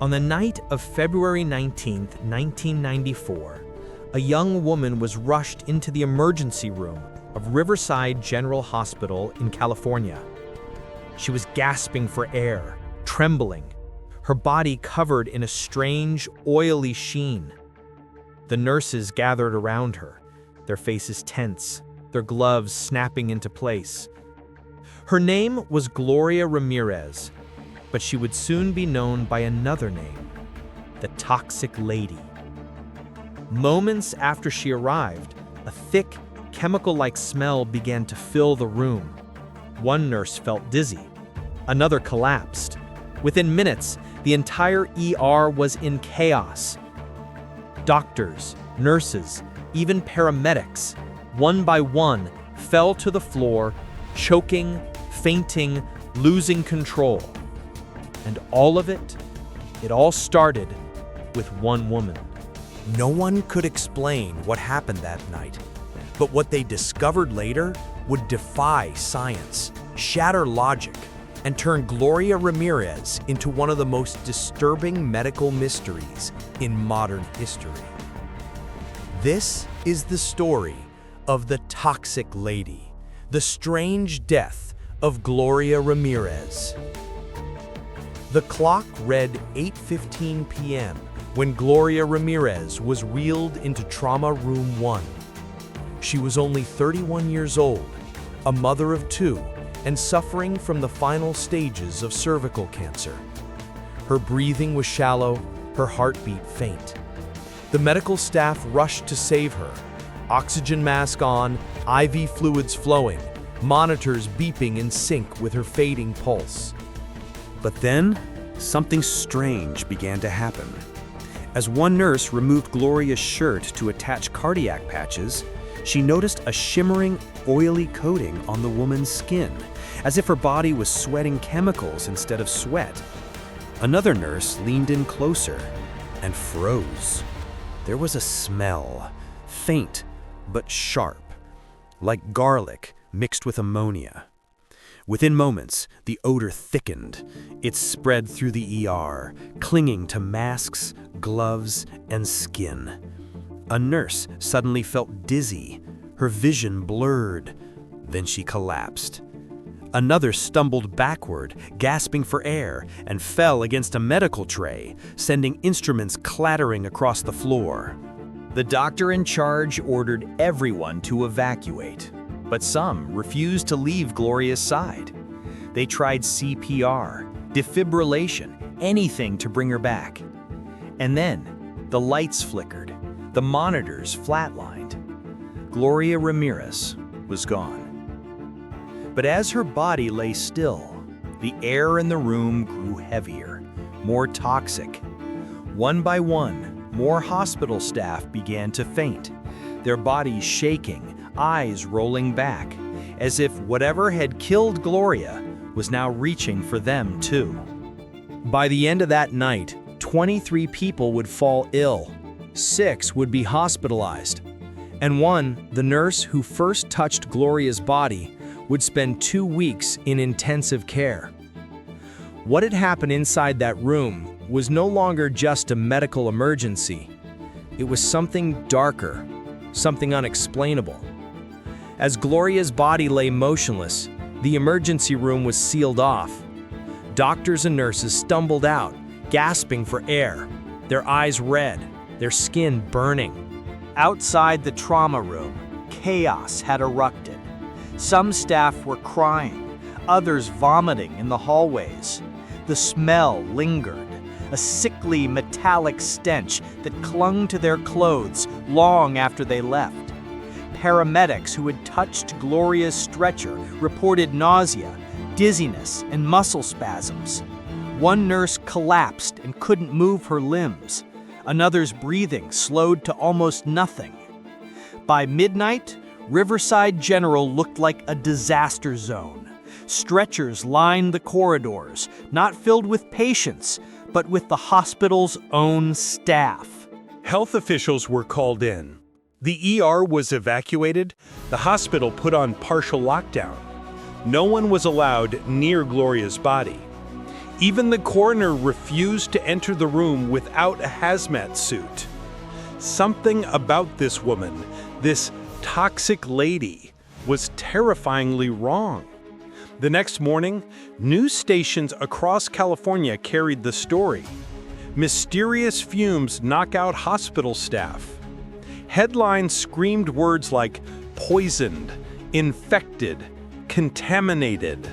On the night of February 19, 1994, a young woman was rushed into the emergency room of Riverside General Hospital in California. She was gasping for air, trembling, her body covered in a strange, oily sheen. The nurses gathered around her, their faces tense, their gloves snapping into place. Her name was Gloria Ramirez, but she would soon be known by another name, the Toxic Lady. Moments after she arrived, a thick, chemical-like smell began to fill the room. One nurse felt dizzy. Another collapsed. Within minutes, the entire ER was in chaos. Doctors, nurses, even paramedics, one by one, fell to the floor, choking, fainting, losing control. And all of it all started with one woman. No one could explain what happened that night, but what they discovered later would defy science, shatter logic, and turn Gloria Ramirez into one of the most disturbing medical mysteries in modern history. This is the story of the Toxic Lady, the strange death of Gloria Ramirez. The clock read 8:15 p.m. when Gloria Ramirez was wheeled into Trauma Room 1. She was only 31 years old, a mother of two, and suffering from the final stages of cervical cancer. Her breathing was shallow, her heartbeat faint. The medical staff rushed to save her, oxygen mask on, IV fluids flowing, monitors beeping in sync with her fading pulse. But then, something strange began to happen. As one nurse removed Gloria's shirt to attach cardiac patches, she noticed a shimmering, oily coating on the woman's skin, as if her body was sweating chemicals instead of sweat. Another nurse leaned in closer and froze. There was a smell, faint but sharp, like garlic mixed with ammonia. Within moments, the odor thickened. It spread through the ER, clinging to masks, gloves, and skin. A nurse suddenly felt dizzy, her vision blurred. Then she collapsed. Another stumbled backward, gasping for air, and fell against a medical tray, sending instruments clattering across the floor. The doctor in charge ordered everyone to evacuate, but some refused to leave Gloria's side. They tried CPR, defibrillation, anything to bring her back. And then, the lights flickered, the monitors flatlined. Gloria Ramirez was gone. But as her body lay still, the air in the room grew heavier, more toxic. One by one, more hospital staff began to faint, their bodies shaking, eyes rolling back, as if whatever had killed Gloria was now reaching for them too. By the end of that night, 23 people would fall ill, 6 would be hospitalized, and one, the nurse who first touched Gloria's body, would spend 2 weeks in intensive care. What had happened inside that room was no longer just a medical emergency. It was something darker, something unexplainable. As Gloria's body lay motionless, the emergency room was sealed off. Doctors and nurses stumbled out, gasping for air, their eyes red, their skin burning. Outside the trauma room, chaos had erupted. Some staff were crying, others vomiting in the hallways. The smell lingered, a sickly metallic stench that clung to their clothes long after they left. Paramedics who had touched Gloria's stretcher reported nausea, dizziness, and muscle spasms. One nurse collapsed and couldn't move her limbs. Another's breathing slowed to almost nothing. By midnight, Riverside General looked like a disaster zone. Stretchers lined the corridors, not filled with patients, but with the hospital's own staff. Health officials were called in. The ER was evacuated, the hospital put on partial lockdown. No one was allowed near Gloria's body. Even the coroner refused to enter the room without a hazmat suit. Something about this woman, this toxic lady, was terrifyingly wrong. The next morning, news stations across California carried the story. Mysterious fumes knock out hospital staff. Headlines screamed words like poisoned, infected, contaminated.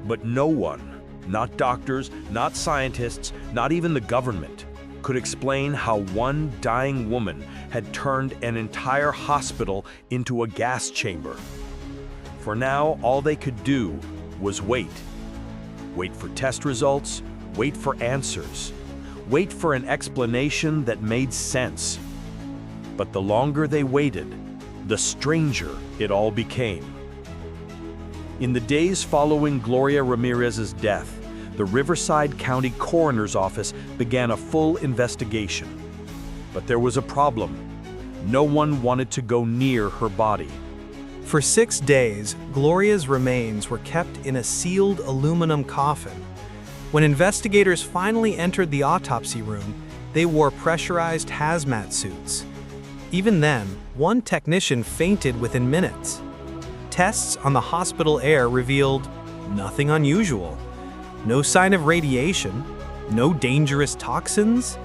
But no one, not doctors, not scientists, not even the government, could explain how one dying woman had turned an entire hospital into a gas chamber. For now, all they could do was wait. Wait for test results, wait for answers, wait for an explanation that made sense. But the longer they waited, the stranger it all became. In the days following Gloria Ramirez's death, the Riverside County Coroner's Office began a full investigation. But there was a problem. No one wanted to go near her body. For 6 days, Gloria's remains were kept in a sealed aluminum coffin. When investigators finally entered the autopsy room, they wore pressurized hazmat suits. Even then, one technician fainted within minutes. Tests on the hospital air revealed nothing unusual. No sign of radiation, no dangerous toxins,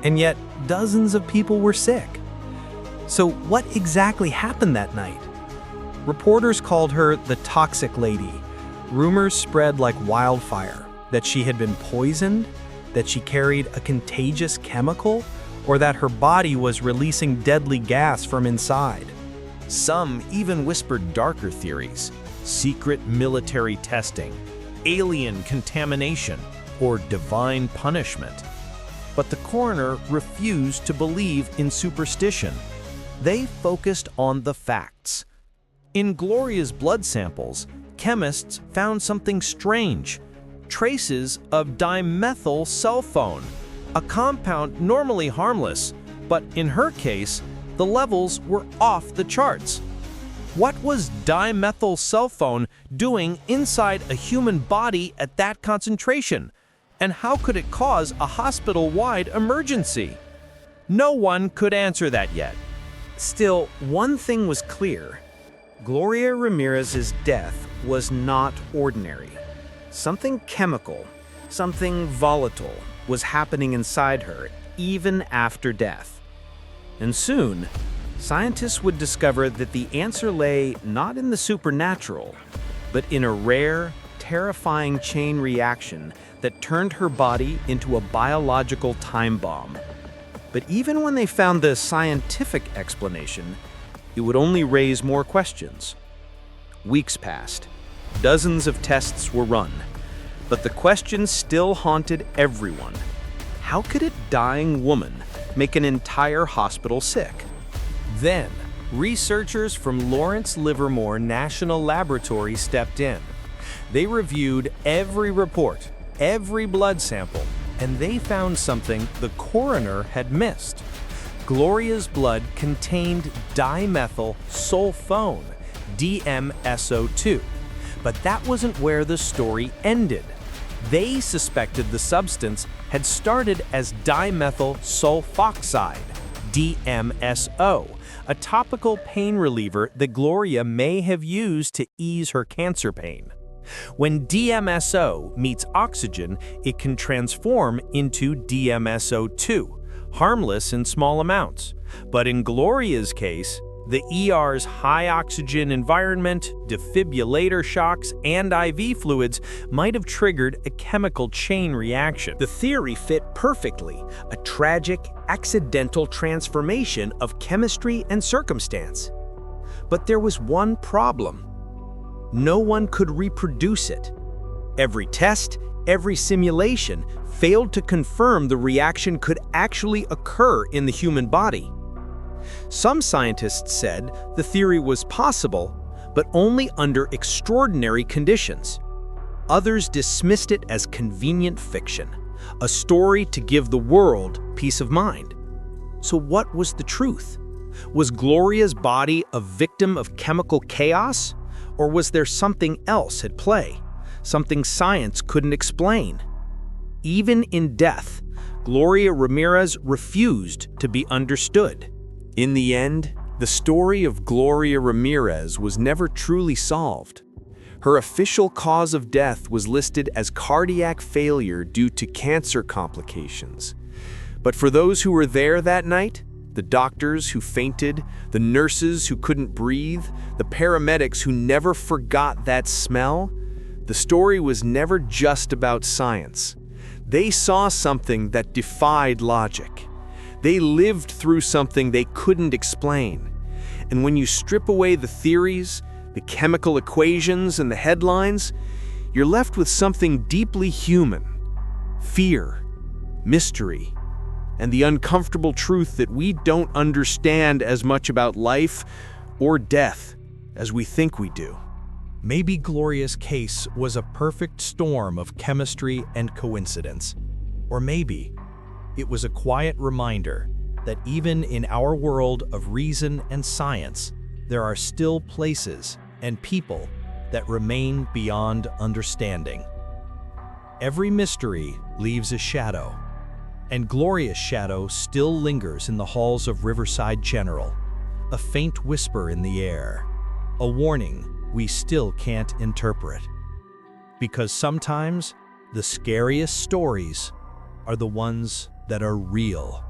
and yet dozens of people were sick. So what exactly happened that night? Reporters called her the toxic lady. Rumors spread like wildfire that she had been poisoned, that she carried a contagious chemical, or that her body was releasing deadly gas from inside. Some even whispered darker theories: secret military testing, alien contamination, or divine punishment. But the coroner refused to believe in superstition. They focused on the facts. In Gloria's blood samples, chemists found something strange: traces of dimethyl sulfone, a compound normally harmless, but in her case, the levels were off the charts. What was dimethyl sulfone doing inside a human body at that concentration? And how could it cause a hospital-wide emergency? No one could answer that yet. Still, one thing was clear. Gloria Ramirez's death was not ordinary. Something chemical, something volatile, was happening inside her even after death. And soon, scientists would discover that the answer lay not in the supernatural, but in a rare, terrifying chain reaction that turned her body into a biological time bomb. But even when they found the scientific explanation, it would only raise more questions. Weeks passed. Dozens of tests were run, but the question still haunted everyone. How could a dying woman make an entire hospital sick? Then, researchers from Lawrence Livermore National Laboratory stepped in. They reviewed every report, every blood sample, and they found something the coroner had missed. Gloria's blood contained dimethyl sulfone, DMSO2. But that wasn't where the story ended. They suspected the substance had started as dimethyl sulfoxide, DMSO, a topical pain reliever that Gloria may have used to ease her cancer pain. When DMSO meets oxygen, it can transform into DMSO2, harmless in small amounts. But in Gloria's case, the ER's high-oxygen environment, defibrillator shocks, and IV fluids might have triggered a chemical chain reaction. The theory fit perfectly, a tragic, accidental transformation of chemistry and circumstance. But there was one problem. No one could reproduce it. Every test, every simulation failed to confirm the reaction could actually occur in the human body. Some scientists said the theory was possible, but only under extraordinary conditions. Others dismissed it as convenient fiction, a story to give the world peace of mind. So what was the truth? Was Gloria's body a victim of chemical chaos? Or was there something else at play? Something science couldn't explain? Even in death, Gloria Ramirez refused to be understood. In the end, the story of Gloria Ramirez was never truly solved. Her official cause of death was listed as cardiac failure due to cancer complications. But for those who were there that night, the doctors who fainted, the nurses who couldn't breathe, the paramedics who never forgot that smell, the story was never just about science. They saw something that defied logic. They lived through something they couldn't explain. And when you strip away the theories, the chemical equations, and the headlines, you're left with something deeply human: fear, mystery, and the uncomfortable truth that we don't understand as much about life or death as we think we do. Maybe Gloria's case was a perfect storm of chemistry and coincidence. Or maybe it was a quiet reminder that even in our world of reason and science, there are still places and people that remain beyond understanding. Every mystery leaves a shadow, and Gloria's shadow still lingers in the halls of Riverside General, a faint whisper in the air, a warning we still can't interpret. Because sometimes the scariest stories are the ones that are real.